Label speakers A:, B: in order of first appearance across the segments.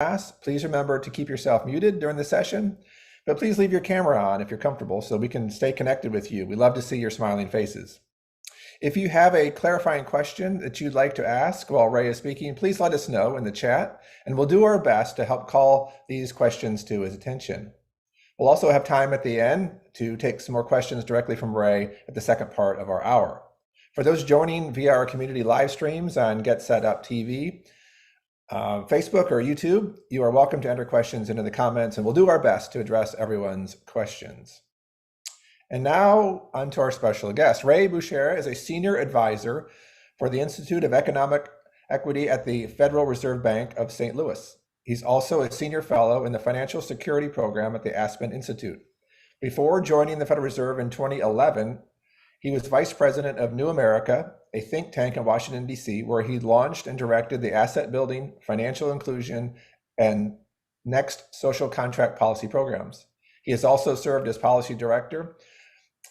A: class. Please remember to keep yourself muted during the session, but please leave your camera on if you're comfortable so we can stay connected with you. We love to see your smiling faces. If you have a clarifying question that you'd like to ask while Ray is speaking, please let us know in the chat, and we'll do our best to help call these questions to his attention. We'll also have time at the end to take some more questions directly from Ray at the second part of our hour. For those joining via our community live streams on Get Set Up TV, Facebook or YouTube, you are welcome to enter questions into the comments, and we'll do our best to address everyone's questions. And now on to our special guest. Ray Boshara is a senior advisor for the Institute of Economic Equity at the Federal Reserve Bank of St. Louis. He's also a senior fellow in the Financial Security Program at the Aspen Institute. Before joining the Federal Reserve in 2011, he was vice president of New America, a think tank in Washington, D.C., where he launched and directed the asset building, financial inclusion, and next social contract policy programs. He has also served as policy director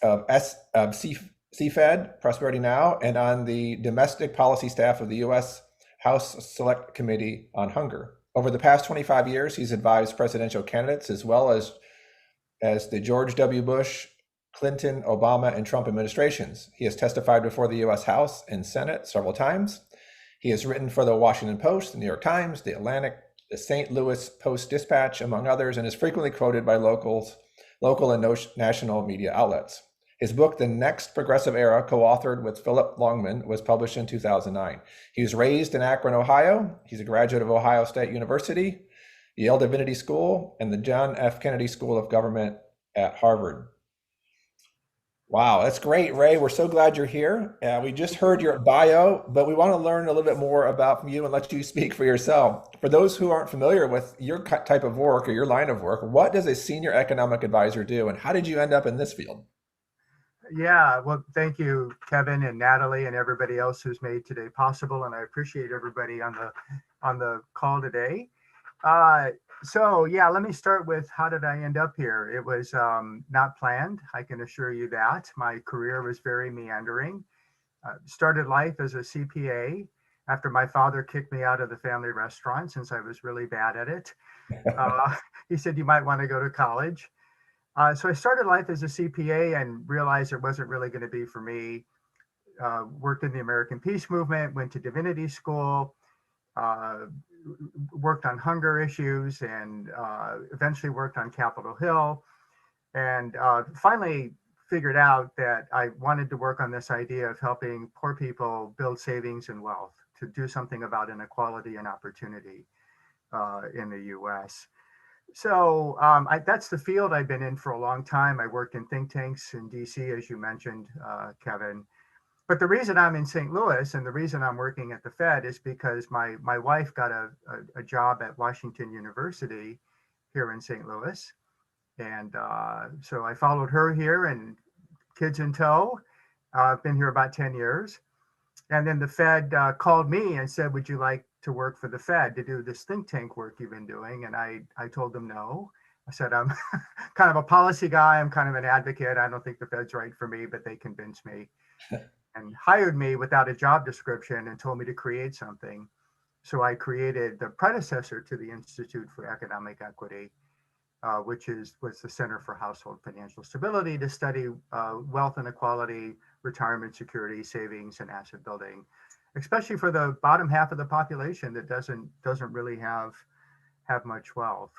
A: of CFED, Prosperity Now, and on the domestic policy staff of the U.S. House Select Committee on Hunger. Over the past 25 years, he's advised presidential candidates as well as the George W. Bush, Clinton, Obama, and Trump administrations. He has testified before the U.S. House and Senate several times. He has written for the Washington Post, the New York Times, the Atlantic, the St. Louis Post-Dispatch, among others, and is frequently quoted by local and national media outlets. His book, The Next Progressive Era, co-authored with Philip Longman, was published in 2009. He was raised in Akron, Ohio. He's a graduate of Ohio State University, Yale Divinity School, and the John F. Kennedy School of Government at Harvard. Wow, that's great, Ray. We're so glad you're here. We just heard your bio, but we want to learn a little bit more about you and let you speak for yourself. For those who aren't familiar with your type of work or your line of work, what does a senior economic advisor do, and how did you end up in this field?
B: Yeah, well, thank you, Kevin and Natalie and everybody else who's made today possible, and I appreciate everybody on the call today. So yeah, let me start with how did I end up here? It was not planned, I can assure you that. My career was very meandering. Started life as a CPA after my father kicked me out of the family restaurant since I was really bad at it. He said, you might want to go to college. So I started life as a CPA and realized it wasn't really going to be for me. Worked in the American Peace Movement, went to divinity school, worked on hunger issues, and eventually worked on Capitol Hill. And finally figured out that I wanted to work on this idea of helping poor people build savings and wealth, to do something about inequality and opportunity in the US. So that's the field I've been in for a long time. I worked in think tanks in DC, as you mentioned, Kevin. But the reason I'm in St. Louis and the reason I'm working at the Fed is because my wife got a job at Washington University here in St. Louis. And so I followed her here, and kids in tow. I've been here about 10 years. And then the Fed called me and said, would you like to work for the Fed to do this think tank work you've been doing? And I told them no. I said, I'm kind of a policy guy. I'm kind of an advocate. I don't think the Fed's right for me, but they convinced me and hired me without a job description and told me to create something. So I created the predecessor to the Institute for Economic Equity, which was the Center for Household Financial Stability, to study wealth inequality, retirement security, savings, and asset building, especially for the bottom half of the population that doesn't really have much wealth.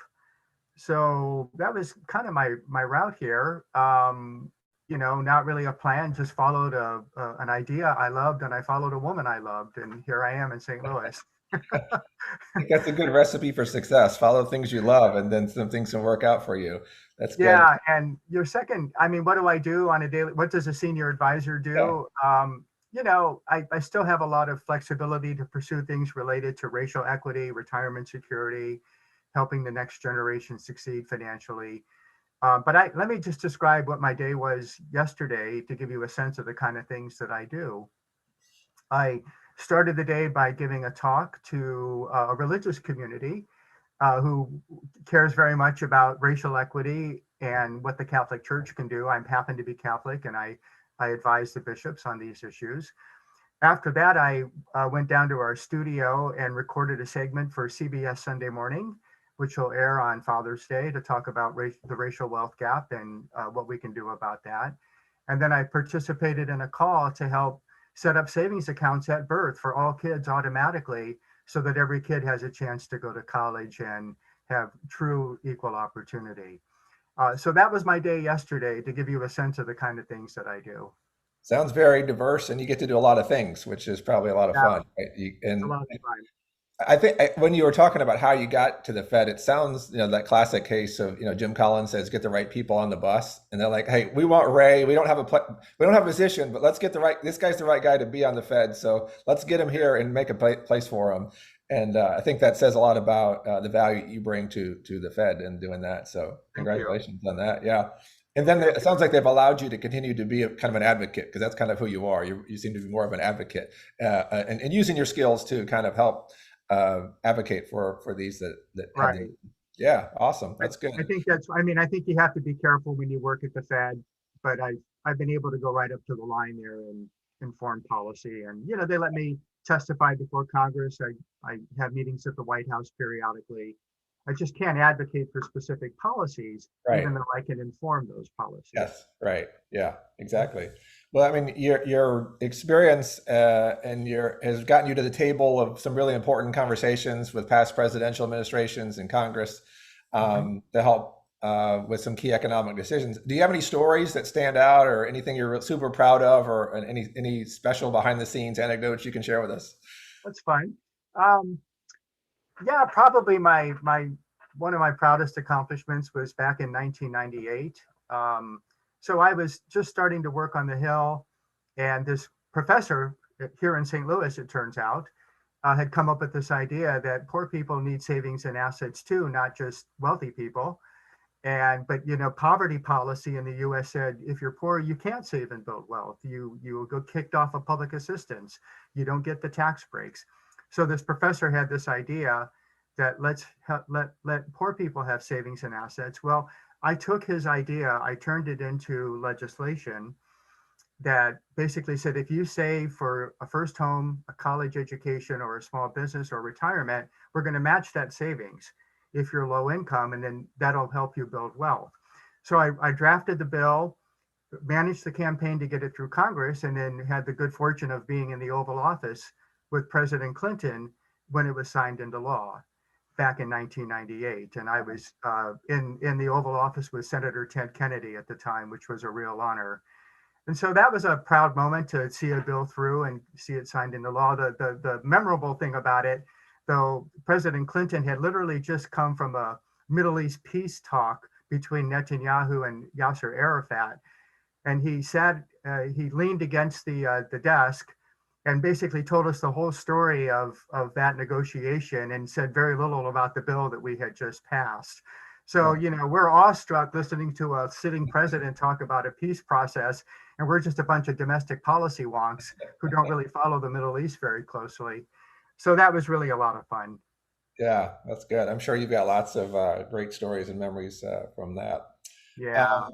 B: So that was kind of my route here. Not really a plan, just followed an idea I loved, and I followed a woman I loved, and here I am in St. Louis.
A: I think that's a good recipe for success. Follow things you love, and then some things can work out for you. That's good.
B: Yeah, and your second, what do I do on a daily? What does a senior advisor do? Yeah. I still have a lot of flexibility to pursue things related to racial equity, retirement security, helping the next generation succeed financially. But let me just describe what my day was yesterday to give you a sense of the kind of things that I do. I started the day by giving a talk to a religious community who cares very much about racial equity and what the Catholic Church can do. I happen to be Catholic, and I advise the bishops on these issues. After that, I went down to our studio and recorded a segment for CBS Sunday Morning, which will air on Father's Day, to talk about the racial wealth gap and what we can do about that. And then I participated in a call to help set up savings accounts at birth for all kids automatically, so that every kid has a chance to go to college and have true equal opportunity. So that was my day yesterday, to give you a sense of the kind of things that I do.
A: Sounds very diverse, and you get to do a lot of things, which is probably a lot of
B: Yeah,
A: fun. Right?
B: it's a
A: And
B: lot of fun.
A: I think when you were talking about how you got to the Fed, it sounds, that classic case of, Jim Collins says, get the right people on the bus. And they're like, hey, we want Ray. We don't have a position, but let's get this guy's the right guy to be on the Fed. So let's get him here and make a place for him. And I think that says a lot about the value you bring to the Fed in doing that. So
B: Thank you.
A: congratulations on that. Yeah. And then it sounds like they've allowed you to continue to be kind of an advocate, because that's kind of who you are. You seem to be more of an advocate, and using your skills to kind of help advocate for these that have
B: Right.
A: the. Yeah, awesome.
B: I,
A: That's good.
B: I think that's, I mean, I think you have to be careful when you work at the Fed, but I've been able to go right up to the line there and inform policy. And, they let me testify before Congress. I have meetings at the White House periodically. I just can't advocate for specific policies,
A: Right.
B: even though I can inform those policies.
A: Yes. Right. Yeah. Exactly. Well, I mean, your experience and your has gotten you to the table of some really important conversations with past presidential administrations and Congress,
B: Mhm.
A: to help with some key economic decisions. Do you have any stories that stand out, or anything you're super proud of, or any special behind the scenes anecdotes you can share with us?
B: That's fine. Um, yeah, probably my one of my proudest accomplishments was back in 1998. So I was just starting to work on the Hill, and this professor here in St. Louis, it turns out, had come up with this idea that poor people need savings and assets too, not just wealthy people. And but poverty policy in the U.S. said if you're poor, you can't save and build wealth. You will go kicked off of public assistance. You don't get the tax breaks. So this professor had this idea that let poor people have savings and assets. Well, I took his idea, I turned it into legislation that basically said if you save for a first home, a college education, or a small business or retirement, we're going to match that savings if you're low income, and then that'll help you build wealth. So I drafted the bill, managed the campaign to get it through Congress, and then had the good fortune of being in the Oval Office with President Clinton when it was signed into law back in 1998. And I was in the Oval Office with Senator Ted Kennedy at the time, which was a real honor. And so that was a proud moment to see a bill through and see it signed into law. The memorable thing about it, though, President Clinton had literally just come from a Middle East peace talk between Netanyahu and Yasser Arafat, and he leaned against the desk and basically told us the whole story of that negotiation, and said very little about the bill that we had just passed. So, we're awestruck listening to a sitting president talk about a peace process, and we're just a bunch of domestic policy wonks who don't really follow the Middle East very closely. So that was really a lot of fun.
A: Yeah, that's good. I'm sure you've got lots of great stories and memories from that.
B: Yeah.
A: Um,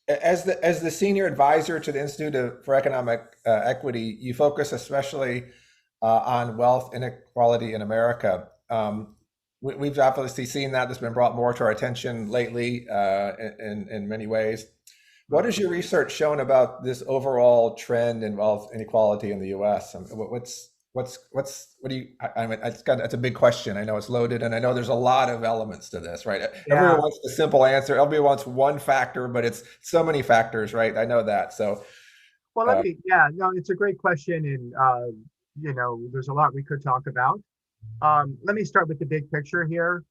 A: as the senior advisor to the for Economic Equity, you focus especially on wealth inequality in America. We've obviously seen that. That's been brought more to our attention lately in many ways. What has
B: Mhm.
A: your research shown about this overall trend in wealth inequality in the U.S.? What do you? I mean, that's a big question. I know it's loaded, and I know there's a lot of elements to this, right? Everyone
B: Yeah.
A: wants the simple answer. Everybody wants one factor, but it's so many factors, right? I know that. So,
B: Well,
A: uh,
B: yeah, no, it's a great question. And, there's a lot we could talk about. Let me start with the big picture here.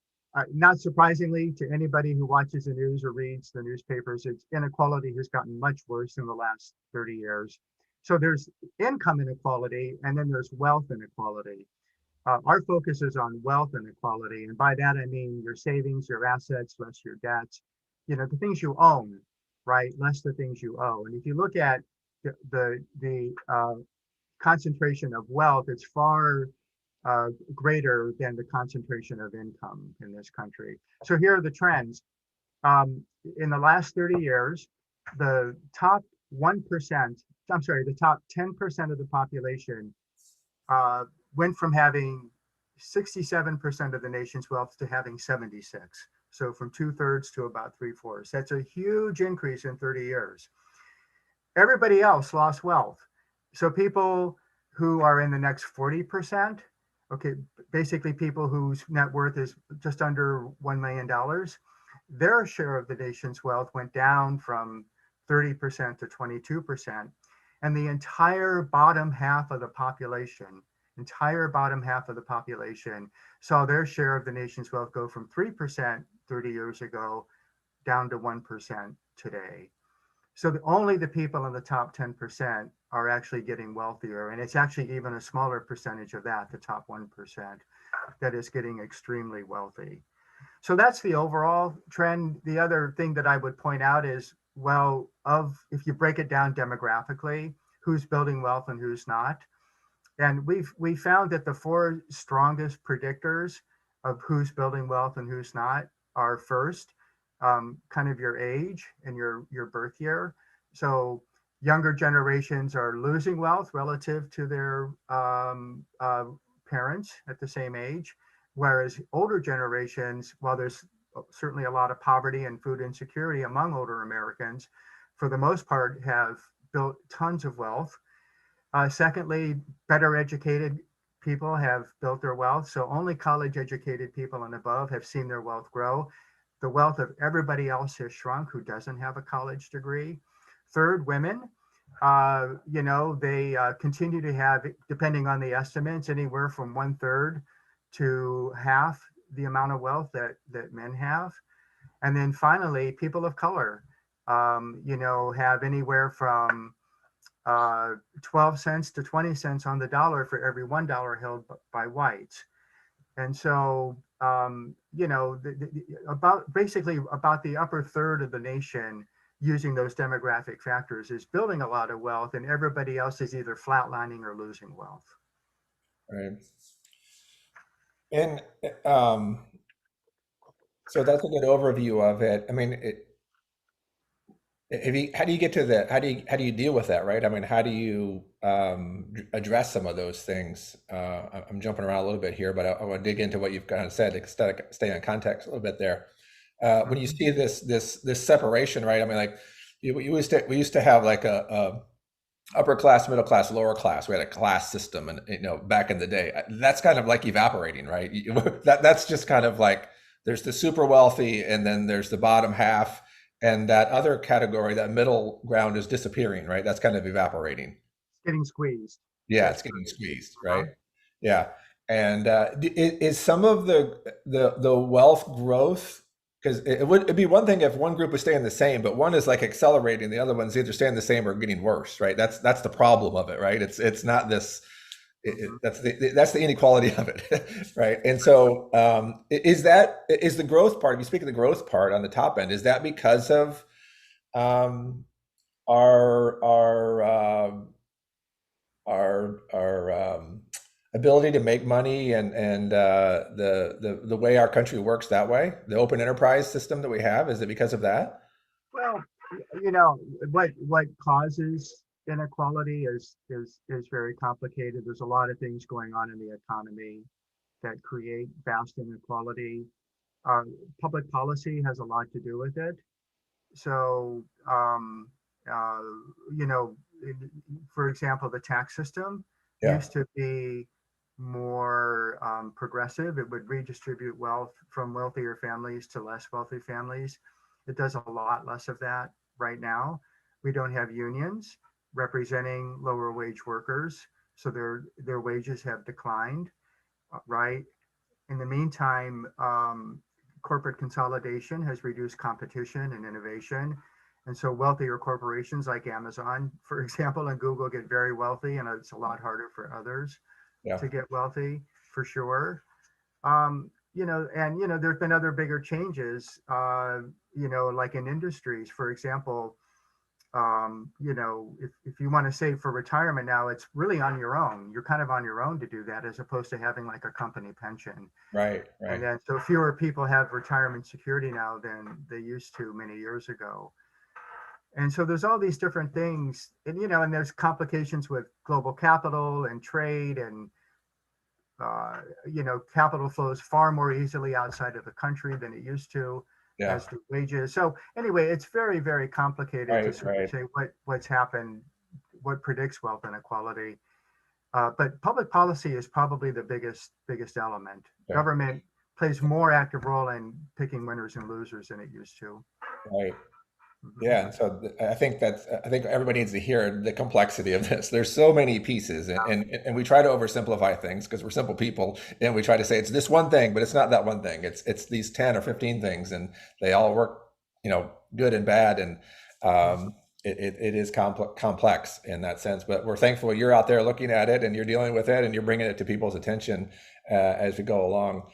B: Not surprisingly to anybody who watches the news or reads the newspapers, inequality has gotten much worse in the last 30 years. So there's income inequality, and then there's wealth inequality. Our focus is on wealth inequality. And by that, I mean your savings, your assets, less your debts, the things you own, right? Less the things you owe. And if you look at the concentration of wealth, it's far greater than the concentration of income in this country. So here are the trends. In the last 30 years, the top 1% I'm sorry, the top 10% of the population uh, went from having 67% of the nation's wealth to having 76. So from 2/3 to about 3/4. That's a huge increase in 30 years. Everybody else lost wealth. So people who are in the next 40%, okay, basically people whose net worth is just under $1 million, their share of the nation's wealth went down from 30% to 22%. And the entire bottom half of the population saw their share of the nation's wealth go from 3% 30 years ago down to 1% today. So only the people in the top 10% are actually getting wealthier. And it's actually even a smaller percentage of that, the top 1%, that is getting extremely wealthy. So that's the overall trend. The other thing that I would point out is, well, if you break it down demographically, who's building wealth and who's not. And we found that the four strongest predictors of who's building wealth and who's not are first, kind of your age and your birth year. So younger generations are losing wealth relative to their parents at the same age, whereas older generations, while there's certainly a lot of poverty and food insecurity among older Americans, for the most part have built tons of wealth. Secondly, better educated people have built their wealth. So only college educated people and above have seen their wealth grow. The wealth of everybody else has shrunk who doesn't have a college degree. Third, women, they continue to have, depending on the estimates, anywhere from 1/3 to half the amount of wealth that men have. And then finally, people of color, have anywhere from 12 cents to 20 cents on the dollar for every $1 held by whites. And so, about the upper third of the nation using those demographic factors is building a lot of wealth, and everybody else is either flatlining or losing wealth.
A: Right. And um, so that's a good overview of it. I mean, how do you get to that? How do you deal with that, right? I mean, how do you address some of those things? I'm jumping around a little bit here, but I want to dig into what you've kind of said to stay on context a little bit there. When you see this separation, right? I mean, like we used to have like a upper class, middle class, lower class. We had a class system, and back in the day, that's kind of like evaporating, right? That's just kind of like there's the super wealthy, and then there's the bottom half, and that other category, that middle ground, is disappearing, right? That's kind of evaporating.
B: Getting squeezed.
A: Yeah,
B: That's
A: it's getting
B: right.
A: squeezed, right?
B: Uh-huh.
A: Yeah. And is some of the wealth growth, because it'd be one thing if one group was staying the same, but one is like accelerating, the other one's either staying the same or getting worse, right? That's the problem of it, right? It's not this.
B: Mhm.
A: That's the inequality of it, right? And so is the growth part? If you speak of the growth part on the top end, is that because of um, our our ability to make money, and the way our country works that way, the open enterprise system that we have? Is it because of that?
B: Well, you know, what causes inequality is very complicated. There's a lot of things going on in the economy that create vast inequality. Uh, Public policy has a lot to do with it. So, uh, you know, for example, the tax system
A: Yeah,
B: used to be more progressive. It would redistribute wealth from wealthier families to less wealthy families. It does a lot less of that right now. We don't have unions representing lower wage workers, so their wages have declined, right? In the meantime, corporate consolidation has reduced competition and innovation. And so wealthier corporations like Amazon, for example, and Google get very wealthy, and it's a lot harder for others
A: yeah,
B: to get wealthy for sure. There's been other bigger changes, like in industries, for example. If you want to save for retirement now, it's really on your own. You're kind of on your own to do that, as opposed to having like a company pension.
A: right,
B: And
A: right.
B: then so fewer people have retirement security now than they used to many years ago. And so there's all these different things, and and there's complications with global capital and trade, and capital flows far more easily outside of the country than it used to,
A: Yeah.
B: as to wages. So anyway, it's very, very complicated to
A: Right.
B: sort of
A: Right.
B: say what's happened, what predicts wealth inequality. But public policy is probably the biggest element.
A: Okay.
B: Government plays more active role in picking winners and losers than it used to.
A: Right.
B: Mhm.
A: Yeah, and so I think everybody needs to hear the complexity of this. There's so many pieces, and we try to oversimplify things because we're simple people, and we try to say it's this one thing, but it's not that one thing. It's these 10 or 15 things, and they all work, good and bad, and um, it is complex in that sense. But we're thankful you're out there looking at it, and you're dealing with it, and you're bringing it to people's attention as we go along.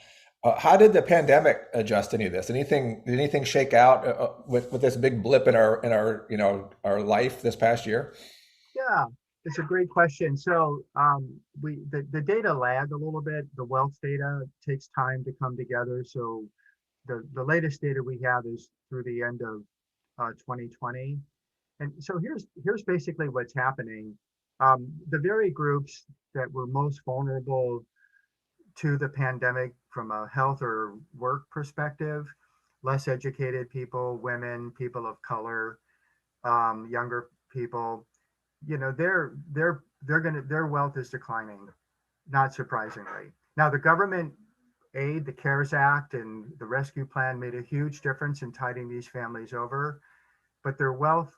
A: How did the pandemic adjust any of this? Did anything shake out with this big blip in our our life this past year?
B: Yeah, it's a great question. So the data lag a little bit. The wealth data takes time to come together. So the latest data we have is through the end of 2020. And so here's basically what's happening. The very groups that were most vulnerable to the pandemic from a health or work perspective, less educated people, women, people of color, younger people, their wealth is declining, not surprisingly. Now the government aid, the CARES Act and the rescue plan made a huge difference in tiding these families over, but their wealth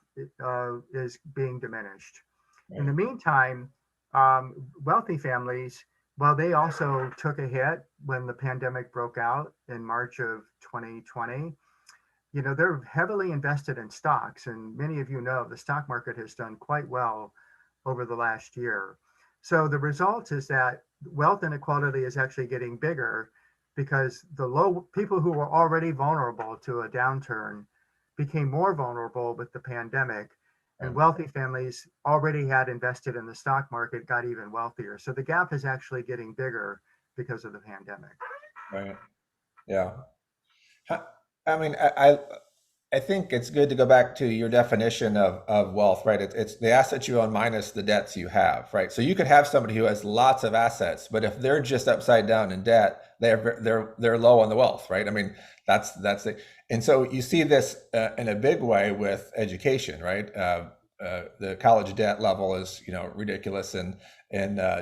B: is being diminished. In the
A: Right.
B: meantime, wealthy families, well, they also took a hit when the pandemic broke out in March of 2020. They're heavily invested in stocks, and many of the stock market has done quite well over the last year. So the result is that wealth inequality is actually getting bigger because the low people who were already vulnerable to a downturn became more vulnerable with the pandemic, and
A: Right.
B: wealthy families already had invested in the stock market got even wealthier. So the gap is actually getting bigger because of the pandemic.
A: Right. Yeah. Huh. I mean, I think it's good to go back to your definition of wealth, right? It's the assets you own minus the debts you have, right? So you could have somebody who has lots of assets, but if they're just upside down in debt, they're low on the wealth, right? I mean, that's it. And so you see this in a big way with education, right? The college debt level is ridiculous and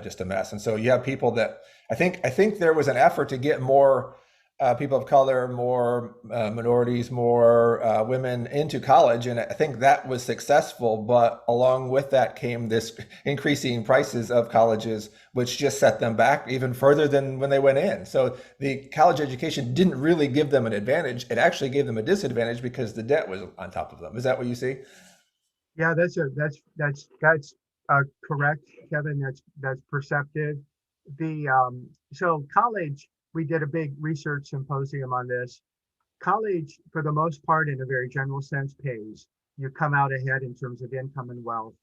A: just a mess. And so you have people that I think there was an effort to get more people of color, more minorities, more women into college. And I think that was successful. But along with that came this increasing prices of colleges, which just set them back even further than when they went in. So the college education didn't really give them an advantage. It actually gave them a disadvantage because the debt was on top of them. Is that what you see?
B: Yeah, that's correct, Kevin. That's perceptive. The So college, we did a big research symposium on this. College, for the most part, in a very general sense, pays. You come out ahead in terms of income and wealth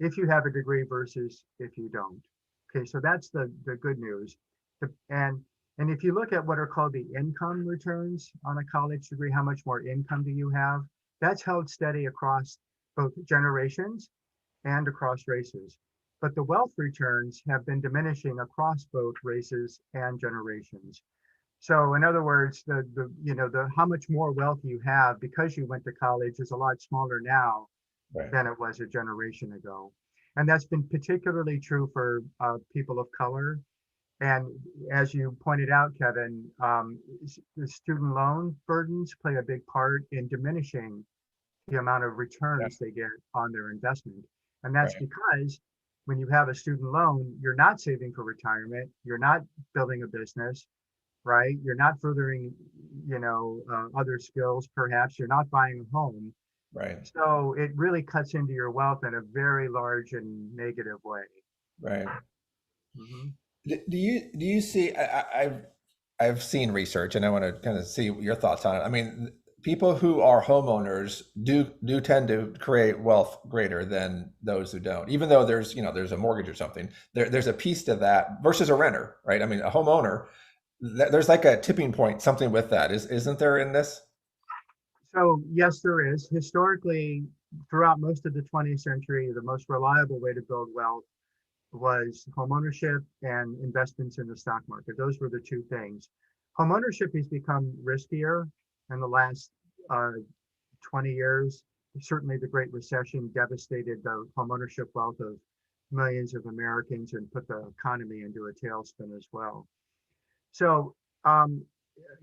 B: if you have a degree versus if you don't. Okay, so that's the good news. And and if you look at what are called the income returns on a college degree, how much more income do you have? That's held steady across both generations and across races. But the wealth returns have been diminishing across both races and generations. So in other words, the how much more wealth you have because you went to college is a lot smaller now
A: Right.
B: than it was a generation ago. And that's been particularly true for people of color. And as you pointed out, Kevin, the student loan burdens play a big part in diminishing the amount of
A: Yeah.
B: returns they get on their investment. And that's
A: Right.
B: because when you have a student loan, you're not saving for retirement, you're not building a business, right? You're not furthering, other skills, perhaps, you're not buying a home.
A: Right.
B: So it really cuts into your wealth in a very large and negative way.
A: Right.
B: Mhm.
A: Do you see? I've seen research, and I want to kind of see your thoughts on it. I mean, people who are homeowners do tend to create wealth greater than those who don't, even though there's a mortgage or something. There's a piece to that versus a renter, right? I mean, a homeowner, there's like a tipping point, something with that, isn't there in this?
B: So yes, there is. Historically, throughout most of the 20th century, the most reliable way to build wealth was homeownership and investments in the stock market. Those were the two things. Homeownership has become riskier in the last 20 years. Certainly, the Great Recession devastated the homeownership wealth of millions of Americans and put the economy into a tailspin as well. So, um,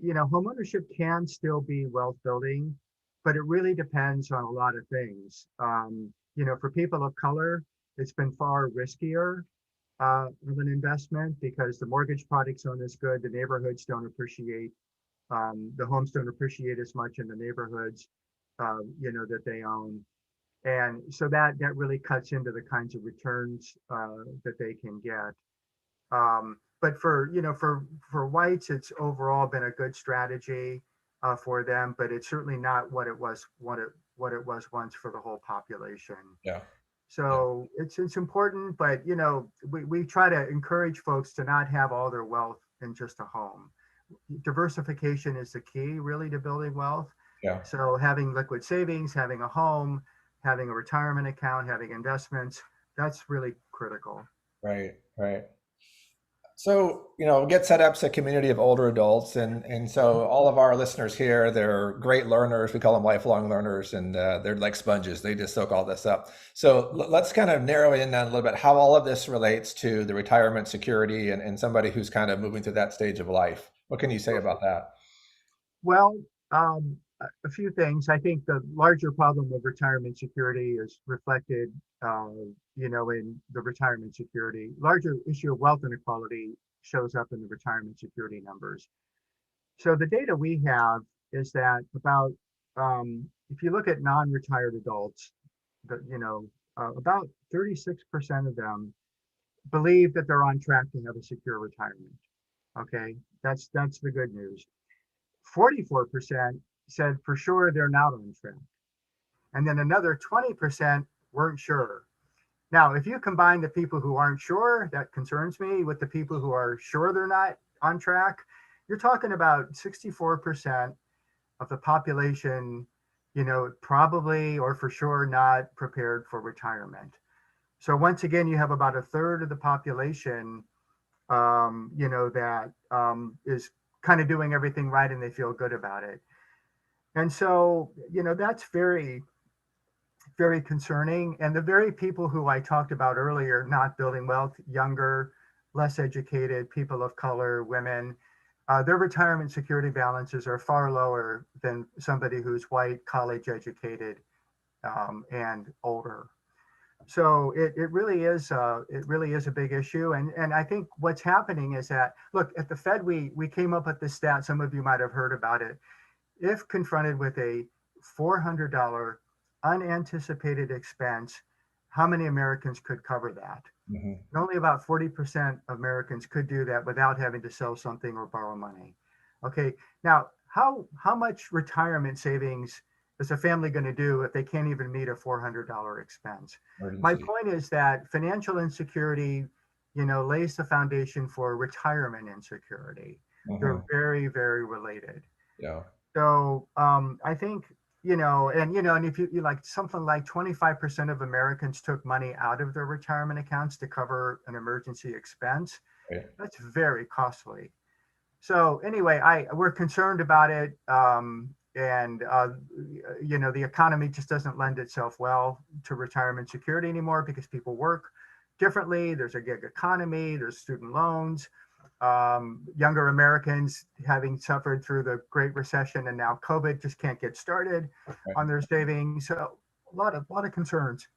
B: homeownership can still be wealth building, but it really depends on a lot of things. For people of color, it's been far riskier of an investment because the mortgage products aren't as good. The neighborhoods don't appreciate, the homes don't appreciate as much in the neighborhoods, that they own. And so that really cuts into the kinds of returns that they can get. But for whites, it's overall been a good strategy for them, but it's certainly not what it was once for the whole population.
A: Yeah. Yeah.
B: So it's important, but we try to encourage folks to not have all their wealth in just a home. Diversification is the key, really, to building wealth.
A: Yeah.
B: So having liquid savings, having a home, having a retirement account, having investments, that's really critical.
A: Right. Right. So, Get Set Up's a community of older adults, and so all of our listeners here, they're great learners. We call them lifelong learners, and they're like sponges. They just soak all this up. So let's kind of narrow in on a little bit how all of this relates to the retirement security and somebody who's kind of moving through that stage of life. What can you say about that?
B: Well, a few things. I think the larger problem of retirement security is reflected, in the retirement security. Larger issue of wealth inequality shows up in the retirement security numbers. So the data we have is that if you look at non-retired adults, about 36% of them believe that they're on track to have a secure retirement. Okay, that's the good news. 44% said for sure they're not on track. And then another 20% weren't sure. Now, if you combine the people who aren't sure, that concerns me, with the people who are sure they're not on track, you're talking about 64% of the population, probably or for sure not prepared for retirement. So once again, you have about a third of the population, that is kind of doing everything right and they feel good about it. And so, that's very, very concerning. And the very people who I talked about earlier, not building wealth, younger, less educated, people of color, women, their retirement security balances are far lower than somebody who's white, college educated, and older. So it really is a big issue, and I think what's happening is that, look, at the Fed, we came up with this stat. Some of you might have heard about it. If confronted with a $400 unanticipated expense, how many Americans could cover that?
A: Hmm.
B: And only about 40% of Americans could do that without having to sell something or borrow money. Okay, now how much retirement savings is a family going to do if they can't even meet a $400 expense? My
A: Emergency.
B: point is that financial insecurity, lays the foundation for retirement insecurity. They're
A: Hmm.
B: very, very related.
A: Yeah.
B: So I think, and if you like, something like 25% of Americans took money out of their retirement accounts to cover an emergency expense.
A: Right.
B: That's very costly. So anyway, we're concerned about it, and the economy just doesn't lend itself well to retirement security anymore because people work differently. There's a gig economy. There's student loans. Younger Americans, having suffered through the Great Recession and now COVID, just can't get started
A: Right.
B: on their savings. So a lot of concerns.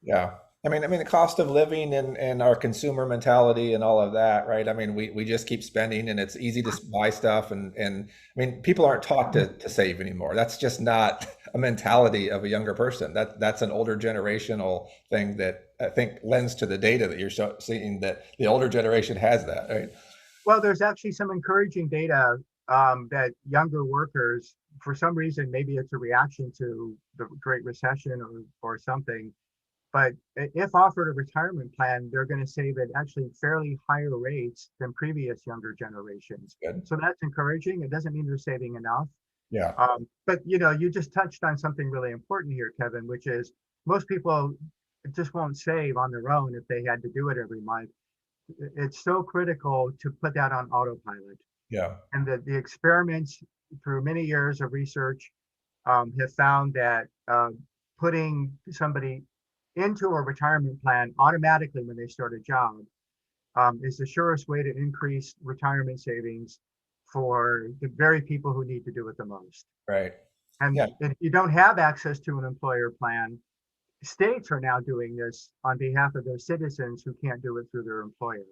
A: Yeah. I mean, the cost of living and our consumer mentality and all of that, right? I mean, we just keep spending and it's easy to buy stuff and I mean, people aren't taught to save anymore. That's just not a mentality of a younger person. That's an older generational thing that I think lends to the data that you're seeing that the older generation has that, right?
B: Well, there's actually some encouraging data that younger workers, for some reason, maybe it's a reaction to the Great Recession or something, but if offered a retirement plan, they're going to save at actually fairly higher rates than previous younger generations.
A: Good.
B: So that's encouraging. It doesn't mean they're saving enough.
A: Yeah.
B: But you just touched on something really important here, Kevin, which is most people just won't save on their own if they had to do it every month. It's so critical to put that on autopilot.
A: Yeah.
B: And the experiments through many years of research have found that putting somebody into a retirement plan automatically when they start a job is the surest way to increase retirement savings for the very people who need to do it the most.
A: Right.
B: And
A: Yeah.
B: if you don't have access to an employer plan, states are now doing this on behalf of their citizens who can't do it through their employer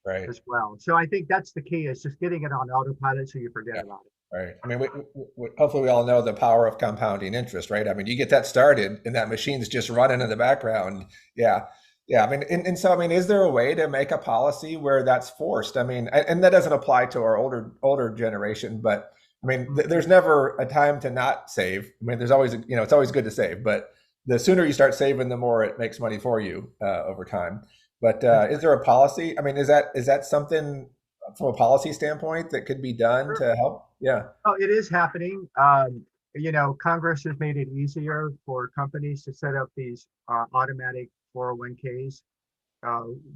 A: Right.
B: as well. So I think that's the key, is just getting it on autopilot so you forget
A: Yeah.
B: about it.
A: Right. I mean, hopefully we all know the power of compounding interest, right? I mean, you get that started and that machine's just running in the background. Yeah. Yeah. I mean, and so, I mean, is there a way to make a policy where that's forced? I mean, and that doesn't apply to our older generation, but I mean, there's never a time to not save. I mean, there's always, it's always good to save, but the sooner you start saving, the more it makes money for you over time. But is there a policy? I mean, is that something from a policy standpoint that could be done to help? Yeah.
B: Oh, it is happening. Congress has made it easier for companies to set up these automatic 401ks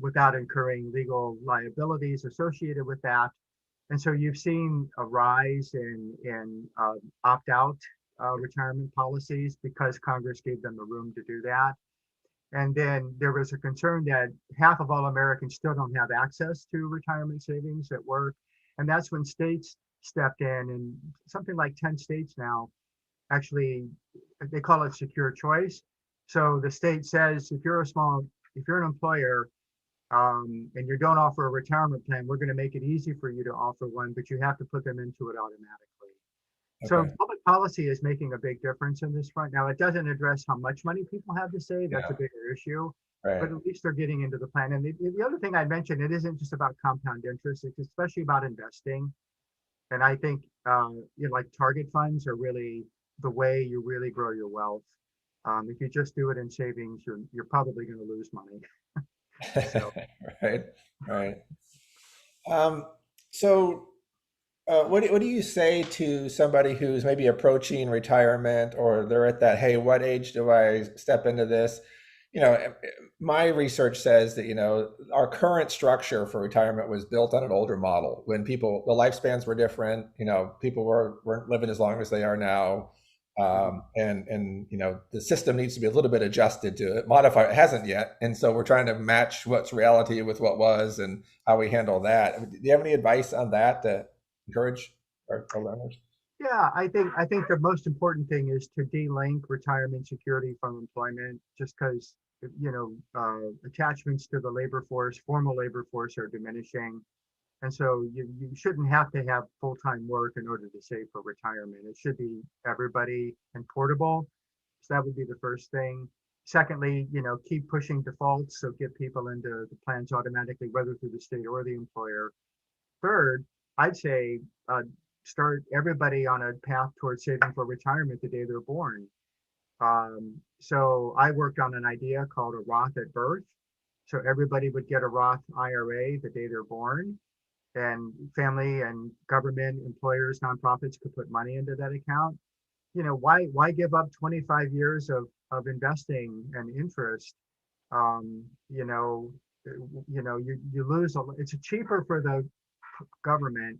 B: without incurring legal liabilities associated with that. And so you've seen a rise in opt-out retirement policies because Congress gave them the room to do that. And then there was a concern that half of all Americans still don't have access to retirement savings at work. And that's when states stepped in, and something like 10 states now actually, they call it secure choice. So the state says if you're an employer and you don't offer a retirement plan, we're going to make it easy for you to offer one, but you have to put them into it automatically. So
A: Okay.
B: public policy is making a big difference in this front. Now, it doesn't address how much money people have to save. That's a
A: Yeah.
B: bigger issue, but
A: Right.
B: at least they're getting into the plan. And the other thing I mentioned, it isn't just about compound interest, it's especially about investing. And I think, like target funds are really the way you really grow your wealth. If you just do it in savings, you're probably going to lose money. So
A: Right. Right. Um, so what do you say to somebody who's maybe approaching retirement, or they're at that, hey, what age do I step into this? My research says that, our current structure for retirement was built on an older model when the lifespans were different, people weren't living as long as they are now. And the system needs to be a little bit adjusted to it, modify. It hasn't yet, and so we're trying to match what's reality with what was and how we handle that. Do you have any advice on that to encourage our learners?
B: yeah, I think the most important thing is to de-link retirement security from employment, just because attachments to the labor force, formal labor force, are diminishing. And so you shouldn't have to have full-time work in order to save for retirement. It should be everybody and portable. So that would be the first thing. Secondly, keep pushing defaults. So get people into the plans automatically, whether through the state or the employer. Third, I'd say start everybody on a path towards saving for retirement the day they're born. So I worked on an idea called a Roth at birth. So everybody would get a Roth IRA the day they're born, and family and government employers, nonprofits could put money into that account. Why give up 25 years of investing and interest? Um, you know, you lose it's cheaper for the government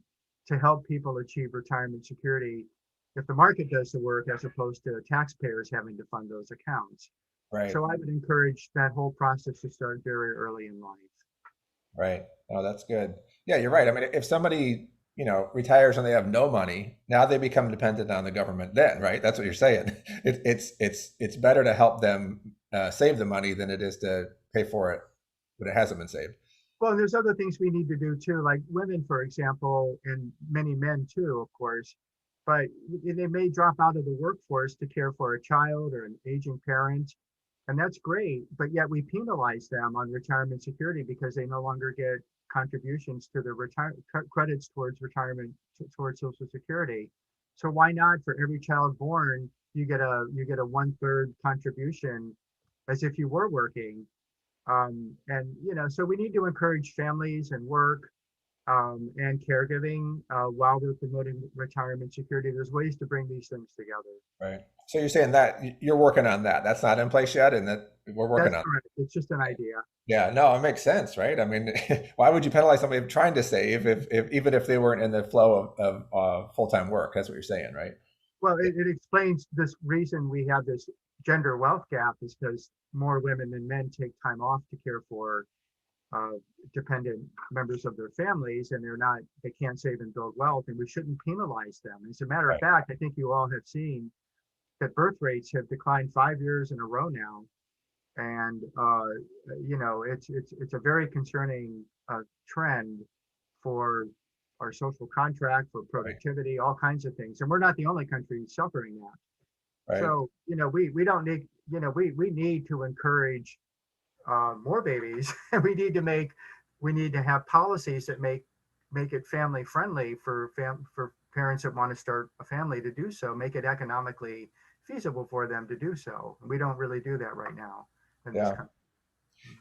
B: to help people achieve retirement security if the market does the work as opposed to taxpayers having to fund those accounts.
A: Right.
B: So I would encourage that whole process to start very early in life.
A: Right. Oh, that's good. Yeah, you're right. I mean, if somebody, retires and they have no money, now they become dependent on the government then, right? That's what you're saying. It's better to help them save the money than it is to pay for it when it hasn't been saved.
B: Well, there's other things we need to do too, like women, for example, and many men too, of course, but they may drop out of the workforce to care for a child or an aging parent. And that's great, but yet we penalize them on retirement security because they no longer get contributions to their credits towards retirement, towards Social Security. So why not, for every child born, you get a 1/3 contribution as if you were working. And so we need to encourage families and work. and caregiving while we're promoting retirement security. There's ways to bring these things together.
A: Right. So you're saying that you're working on that. That's not in place yet, and that we're working
B: That's
A: on.
B: correct. It's just an idea.
A: Yeah, no, it makes sense, right? I mean, why would you penalize somebody for trying to save if even if they weren't in the flow of full-time work? That's what you're saying, right?
B: Well, it explains this reason we have this gender wealth gap is because more women than men take time off to care for uh, dependent members of their families, and they can't save and build wealth, and we shouldn't penalize them. As a matter of
A: Right,
B: fact, I think you all have seen that birth rates have declined 5 years in a row now, and it's a very concerning trend for our social contract, for
A: right,
B: productivity, all kinds of things, and we're not the only country suffering that.
A: right,
B: So we don't need we need to encourage more babies. We need to have policies that make it family friendly for parents that want to start a family to do so, make it economically feasible for them to do so. We don't really do that right now in this
A: yeah.
B: country.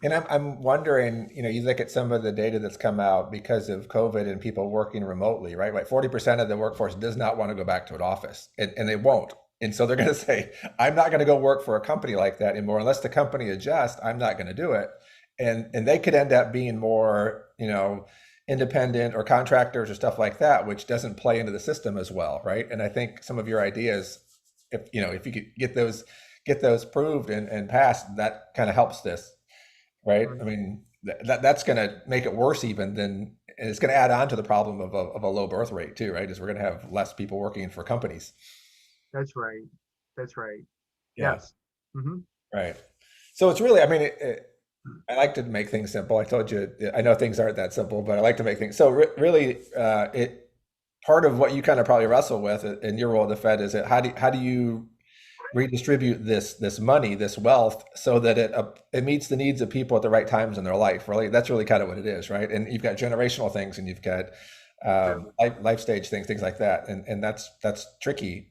A: And I'm wondering, you look at some of the data that's come out because of COVID and people working remotely, right? Like 40% of the workforce does not want to go back to an office, and they won't. And so they're going to say, I'm not going to go work for a company like that anymore. Unless the company adjusts, I'm not going to do it. And they could end up being more, independent or contractors or stuff like that, which doesn't play into the system as well, right? And I think some of your ideas, if you could get those proved and passed, that kind of helps this, right? I
B: Right.
A: mean, that's going to make it worse even than, and it's going to add on to the problem of a low birth rate too, right? Is we're going to have less people working for companies.
B: That's right. That's right.
A: Yeah,
B: Yes. Hmm.
A: right. So it's really, I mean, I like to make things simple. I told you, I know things aren't that simple, but I like to make things. So really, it part of what you kind of probably wrestle with in your role at the Fed is that how do you redistribute this money, this wealth, so that it meets the needs of people at the right times in their life. Really, that's really kind of what it is, right? And you've got generational things, and you've got
B: True.
A: life stage things like that, and that's tricky.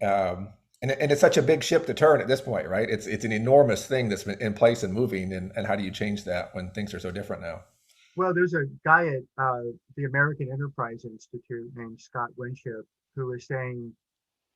A: And it's such a big ship to turn at this point, right? It's an enormous thing that's been in place and moving, and how do you change that when things are so different now?
B: Well, there's a guy at the American Enterprise Institute named Scott Winship who is saying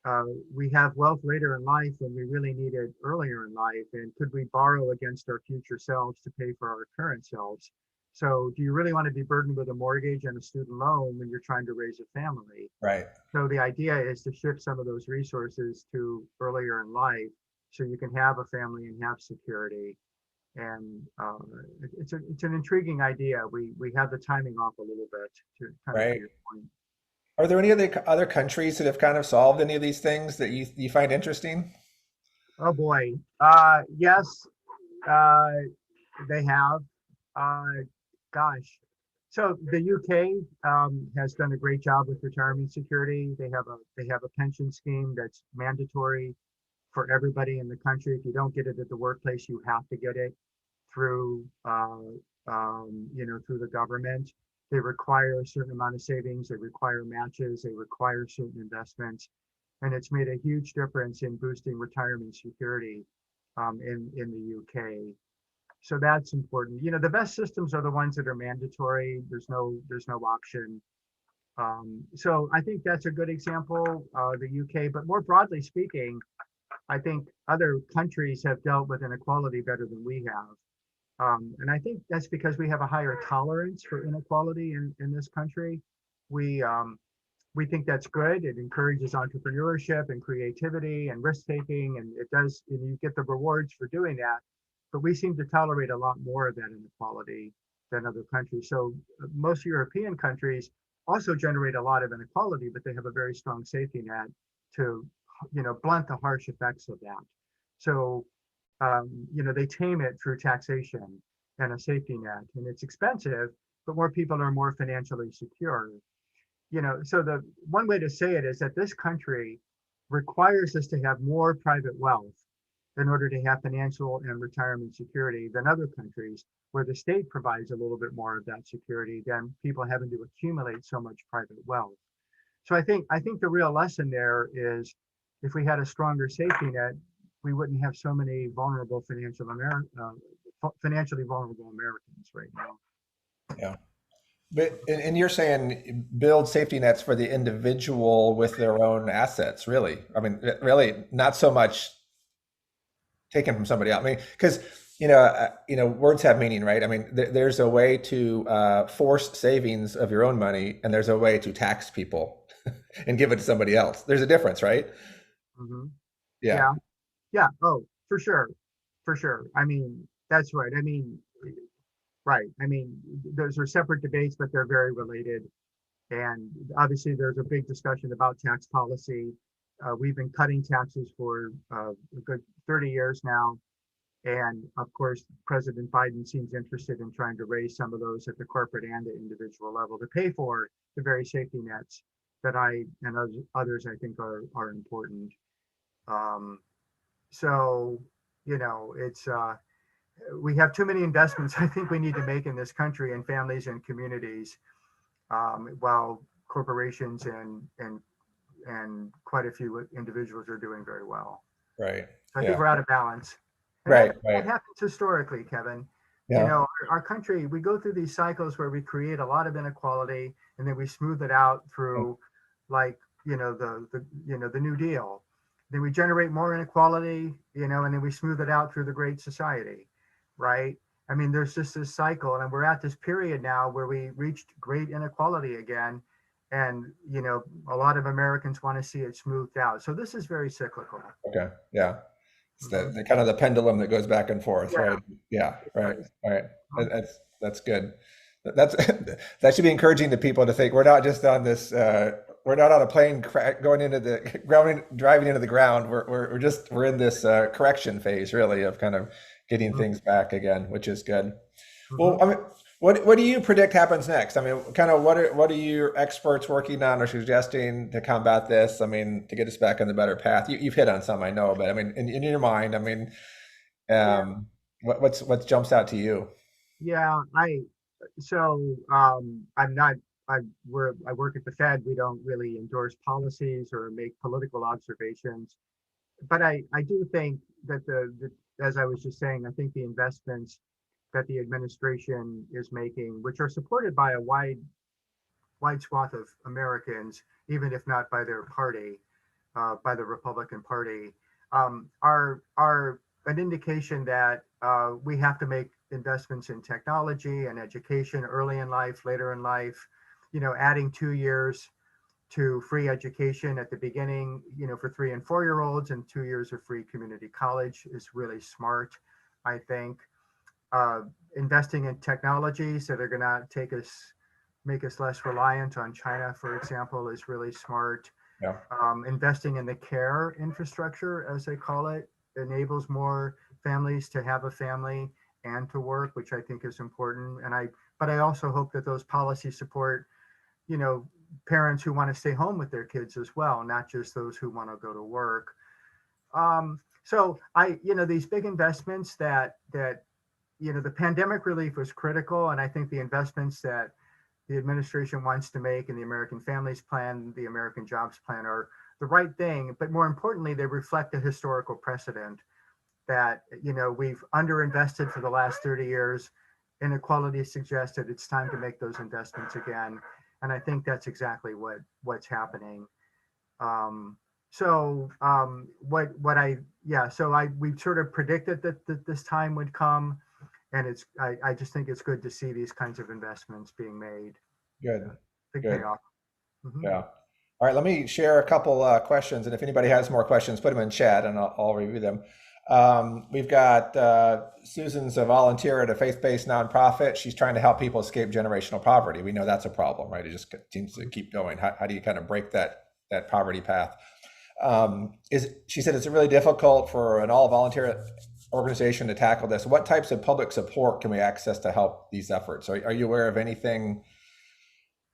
B: uh, we have wealth later in life when we really need it earlier in life. And could we borrow against our future selves to pay for our current selves? So, do you really want to be burdened with a mortgage and a student loan when you're trying to raise a family?
A: Right,
B: So, the idea is to shift some of those resources to earlier in life so you can have a family and have security. And it's an intriguing idea. We have the timing off a little bit to
A: right.
B: your point.
A: Are there any other countries that have kind of solved any of these things that you find interesting?
B: Oh boy. Yes, uh, they have. Uh, gosh. So the UK has done a great job with retirement security. They have a pension scheme that's mandatory for everybody in the country. If you don't get it at the workplace, you have to get it through through the government. They require a certain amount of savings. They require matches. They require certain investments, and it's made a huge difference in boosting retirement security in the UK. So that's important. The best systems are the ones that are mandatory. There's no option. So I think that's a good example, the UK. But more broadly speaking, I think other countries have dealt with inequality better than we have. And I think that's because we have a higher tolerance for inequality in this country. We we think that's good. It encourages entrepreneurship and creativity and risk taking, and it does. And you get the rewards for doing that. But we seem to tolerate a lot more of that inequality than other countries. So most European countries also generate a lot of inequality, but they have a very strong safety net to blunt the harsh effects of that. So they tame it through taxation and a safety net, and it's expensive, but more people are more financially secure. So the one way to say it is that this country requires us to have more private wealth in order to have financial and retirement security than other countries where the state provides a little bit more of that security than people having to accumulate so much private wealth. So I think the real lesson there is if we had a stronger safety net, we wouldn't have so many financially vulnerable Americans right now.
A: Yeah. But and you're saying build safety nets for the individual with their own assets, really? I mean, really, not so much taken from somebody else. I mean, because words have meaning, right? I mean, there's a way to force savings of your own money, and there's a way to tax people and give it to somebody else. There's a difference, right?
B: Hmm.
A: Yeah.
B: Yeah, yeah. Oh, for sure, for sure. I mean, that's right. I mean, right. I mean, those are separate debates, but they're very related. And obviously, there's a big discussion about tax policy. We've been cutting taxes for a good 30 years now. And of course, President Biden seems interested in trying to raise some of those at the corporate and the individual level to pay for the very safety nets that I and others I think are important. Um, so, it's we have too many investments I think we need to make in this country in families and communities, while corporations and quite a few individuals are doing very well.
A: Right.
B: So I think
A: Yeah.
B: we're out of balance. And
A: Right.
B: that
A: Right.
B: happens historically, Kevin.
A: Yeah.
B: Our country, we go through these cycles where we create a lot of inequality and then we smooth it out through, like, the New Deal. Then we generate more inequality, and then we smooth it out through the Great Society, right? I mean, there's just this cycle, and we're at this period now where we reached great inequality again. And, a lot of Americans want to see it smoothed out. So this is very cyclical.
A: Okay. Yeah. It's
B: Mhm.
A: the kind of the pendulum that goes back and forth,
B: Yeah,
A: right? Yeah.
B: it
A: Right.
B: does.
A: All right.
B: Mhm.
A: That's good. That's that should be encouraging to people to think we're not just on this. We're not on a plane going into the ground, driving into the ground. We're in this correction phase, really, of kind of getting things back again, which is good. Well,
B: Mhm.
A: I mean, what do you predict happens next? I mean, kind of what are your experts working on or suggesting to combat this? I mean, to get us back on the better path. You've hit on some, I know, but I mean, in your mind, I mean,
B: Yeah,
A: what jumps out to you?
B: yeah. I'm not. I work at the Fed. We don't really endorse policies or make political observations. But I do think that as I was just saying, I think the investments that the administration is making, which are supported by a wide swath of Americans, even if not by their party, by the Republican Party, are an indication that we have to make investments in technology and education early in life, later in life. Adding 2 years to free education at the beginning, for 3 and 4 year olds, and 2 years of free community college is really smart, I think. Uh, Investing in technologies that are going to make us less reliant on China, for example, is really smart.
A: Yeah,
B: Investing in the care infrastructure, as they call it, enables more families to have a family and to work, which I think is important. But I also hope that those policies support, you know, parents who want to stay home with their kids as well, not just those who want to go to work. These big investments the pandemic relief was critical, and I think the investments that the administration wants to make in the American Families Plan, the American Jobs Plan are the right thing. But more importantly, they reflect a historical precedent that, we've underinvested for the last 30 years. Inequality suggested it's time to make those investments again. And I think that's exactly what's happening. Um, we sort of predicted that this time would come, and I just think it's good to see these kinds of investments being made.
A: good,
B: Big
A: good.
B: payoff. Hmm.
A: Yeah. All right, let me share a couple questions, and if anybody has more questions, put them in chat, and I'll review them. We've got Susan's a volunteer at a faith-based nonprofit. She's trying to help people escape generational poverty. We know that's a problem, right? It just seems to keep going. How do you kind of break that poverty path? She said it's really difficult for an all-volunteer organization to tackle this. What types of public support can we access to help these efforts? Are you aware of anything?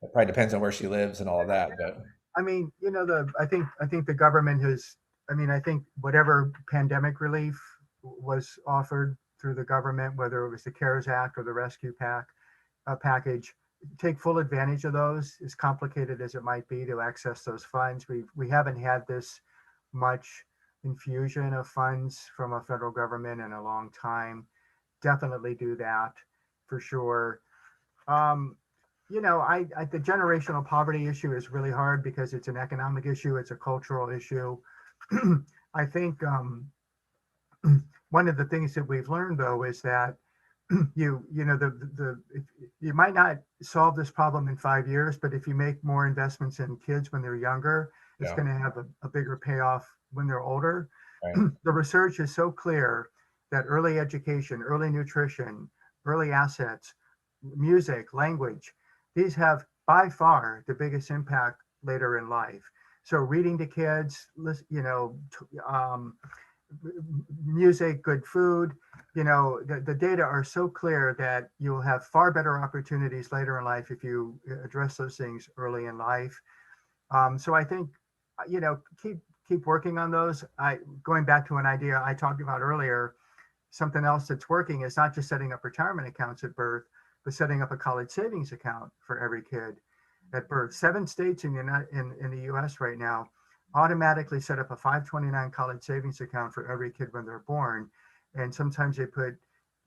A: It probably depends on where she lives and all of that, but
B: I mean, I think the government has. I mean, I think whatever pandemic relief was offered through the government, whether it was the CARES Act or the package, take full advantage of those. As complicated as it might be to access those funds, we haven't had this much infusion of funds from a federal government in a long time. Definitely do that for sure. Um, The generational poverty issue is really hard because it's an economic issue, it's a cultural issue. I think one of the things that we've learned though is that you know you might not solve this problem in 5 years, but if you make more investments in kids when they're younger, it's
A: Yeah,
B: going to have a bigger payoff when they're older.
A: right,
B: The research is so clear that early education, early nutrition, early assets, music, language, these have by far the biggest impact later in life. So reading to kids, music, good food, the data are so clear that you'll have far better opportunities later in life if you address those things early in life. So I think, keep working on those. Going back to an idea I talked about earlier, something else that's working is not just setting up retirement accounts at birth, but setting up a college savings account for every kid at birth. 7 states in the US right now automatically set up a 529 college savings account for every kid when they're born. And sometimes they put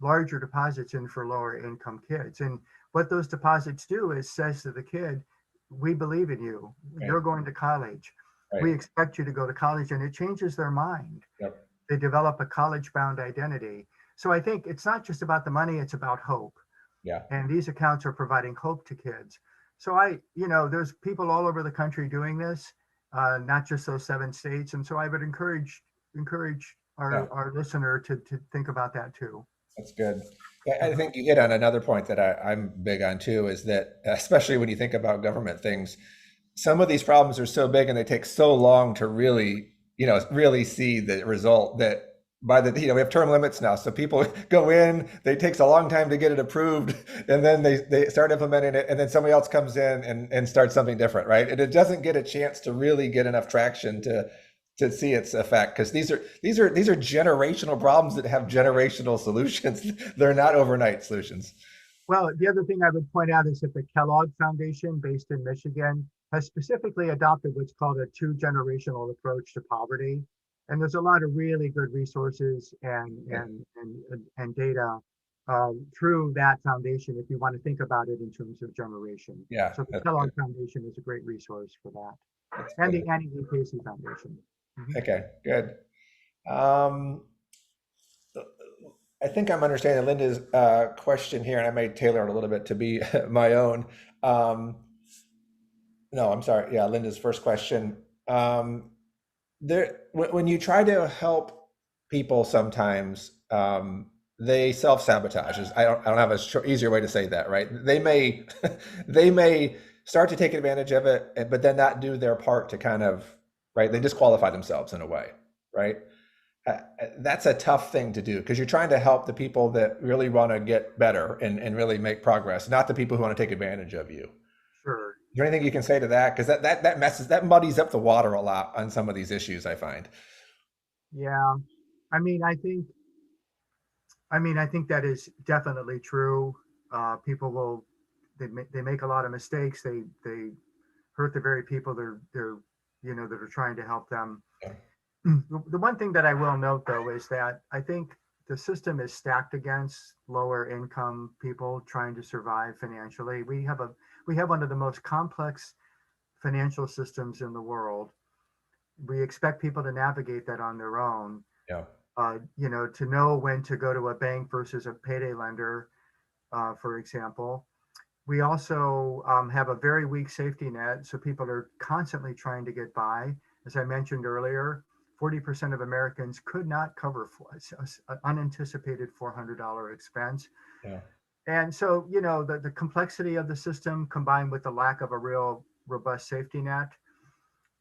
B: larger deposits in for lower income kids. And what those deposits do is says to the kid, we believe in you.
A: right,
B: You're going to college.
A: right.
B: We expect you to go to college. And it changes their mind.
A: Yep.
B: They develop a college bound identity. So I think it's not just about the money, it's about hope.
A: Yeah.
B: And these accounts are providing hope to kids. So there's people all over the country doing this, not just those 7 states. And so I would encourage
A: Yeah.
B: our listener to think about that too.
A: That's good. Yeah, I
B: Mhm.
A: think you hit on another point that I'm big on too, is that especially when you think about government things, some of these problems are so big and they take so long to really, really see the result that by the, we have term limits now. So people go in, it takes a long time to get it approved, and then they start implementing it, and then somebody else comes in and starts something different, right? And it doesn't get a chance to really get enough traction to see its effect, because these are generational problems that have generational solutions. They're not overnight solutions.
B: Well, the other thing I would point out is that the Kellogg Foundation, based in Michigan, has specifically adopted what's called a two-generational approach to poverty. And there's a lot of really good resources and data through that foundation if you want to think about it in terms of generation.
A: Yeah,
B: So the
A: that's good.
B: Kellogg Foundation is a great resource for that,
A: That's
B: and
A: good.
B: the Annie E. Casey Foundation. Mhm.
A: Okay, good. Um, I think I'm understanding Linda's question here, and I may tailor it a little bit to be my own. Um, no, I'm sorry. Yeah, Linda's first question. When you try to help people, sometimes they self-sabotage. I don't have a easier way to say that, right? They may, they may start to take advantage of it, but then not do their part to kind of, right? They disqualify themselves in a way, right? That's a tough thing to do because you're trying to help the people that really want to get better and really make progress, not the people who want to take advantage of you.
B: Sure.
A: Is there anything you can say to that? Because that muddies up the water a lot on some of these issues, I find.
B: Yeah. I mean, I think I think that is definitely true. People will they make a lot of mistakes. They hurt the very people that are trying to help them.
A: Yeah.
B: The one thing that I will note though is that I think the system is stacked against lower income people trying to survive financially. We have one of the most complex financial systems in the world. We expect people to navigate that on their own.
A: Yeah.
B: To know when to go to a bank versus a payday lender, for example. We also have a very weak safety net, so people are constantly trying to get by. As I mentioned earlier, 40% of Americans could not cover an unanticipated $400 expense.
A: Yeah.
B: And so, the complexity of the system combined with the lack of a real robust safety net,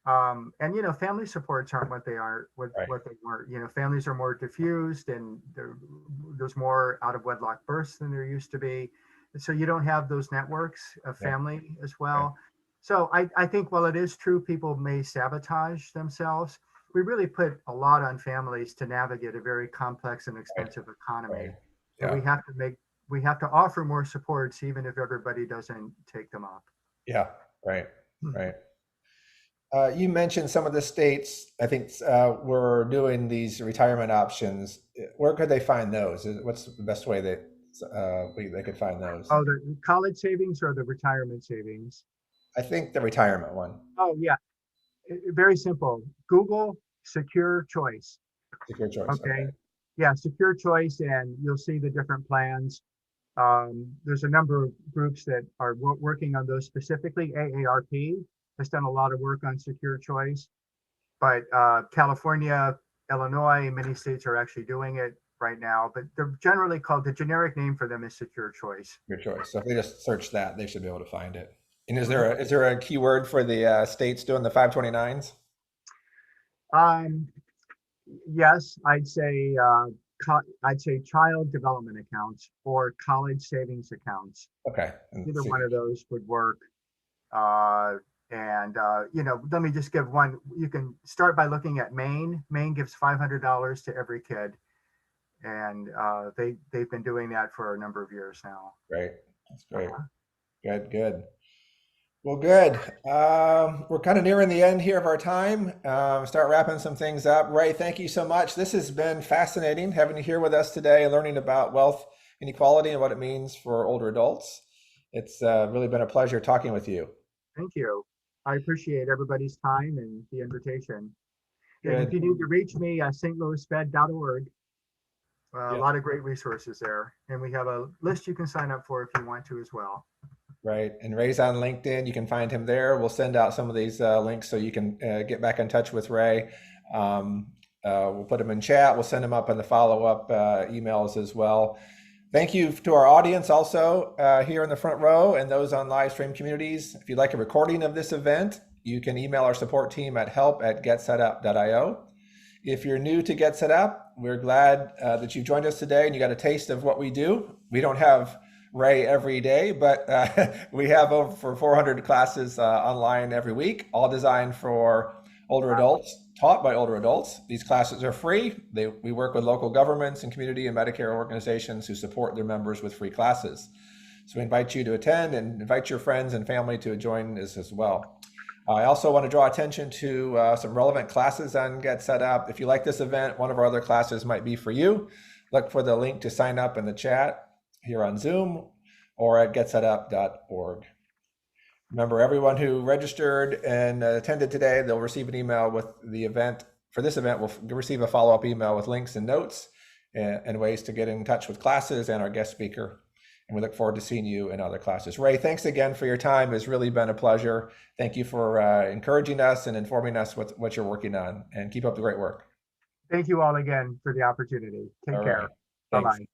B: and family supports aren't what they are
A: Right.
B: what they were. Families are more diffused, and there's more out of wedlock births than there used to be. And so you don't have those networks of
A: Yeah.
B: family as
A: Right.
B: well. So I think while it is true people may sabotage themselves, we really put a lot on families to navigate a very complex and
A: Right.
B: expensive
A: Right.
B: economy, and
A: Yeah.
B: we have to offer more supports even if everybody doesn't take them up.
A: Yeah. Right.
B: Hmm.
A: Right. You mentioned some of the states, I think, were doing these retirement options. Where could they find those? What's the best way that they could find those.
B: Oh, the college savings or the retirement savings?
A: I think the retirement one.
B: Oh, yeah. Very simple. Google secure choice.
A: Secure choice. Okay.
B: Okay. Yeah, secure choice, and you'll see the different plans. There's a number of groups that are working on those specifically. AARP has done a lot of work on secure choice, but California, Illinois, many states are actually doing it right now, but they're generally called, the generic name for them is secure choice.
A: Your choice. So if they just search that, they should be able to find it. And
B: Mhm.
A: is there a keyword for the states doing the 529s?
B: Um, yes, I'd say child development accounts or college savings accounts.
A: Okay. And
B: Either
A: see.
B: one of those would work. Uh, let me just give one. You can start by looking at Maine. Maine gives $500 to every kid, and they've been doing that for a number of years now.
A: Great. That's great.
B: Uh-huh.
A: Good, good. Well, good. We're kind of nearing the end here of our time. Start wrapping some things up. Ray, thank you so much. This has been fascinating having you here with us today and learning about wealth inequality and what it means for older adults. It's really been a pleasure talking with you.
B: Thank you. I appreciate everybody's time and the invitation. And if
A: Good.
B: you need to reach me, stlouisfed.org. A
A: Yeah.
B: lot of great resources there. And we have a list you can sign up for if you want to as well.
A: Right. And Ray's on LinkedIn. You can find him there. We'll send out some of these links so you can get back in touch with Ray. We'll put them in chat. We'll send them up in the follow-up emails as well. Thank you to our audience also here in the front row and those on live stream communities. If you'd like a recording of this event, you can email our support team at help@getsetup.io. If you're new to Get Set Up, we're glad that you joined us today and you got a taste of what we do. We don't have Ray every day, but we have over 400 classes online every week, all designed for older adults, taught by older adults. These classes are free. We work with local governments and community and Medicare organizations who support their members with free classes. So we invite you to attend and invite your friends and family to join us as well. I also want to draw attention to some relevant classes on Get Set Up. If you like this event, one of our other classes might be for you. Look for the link to sign up in the chat here on Zoom or at getsetup.org. Remember, everyone who registered and attended today, they'll receive an email with the event. For this event, we'll receive a follow-up email with links and notes and ways to get in touch with classes and our guest speaker. And we look forward to seeing you in other classes. Ray, thanks again for your time. It's really been a pleasure. Thank you for encouraging us and informing us what you're working on. And keep up the great work.
B: Thank you all again for the opportunity. Take
A: All
B: care.
A: right. Thanks.
B: Bye-bye.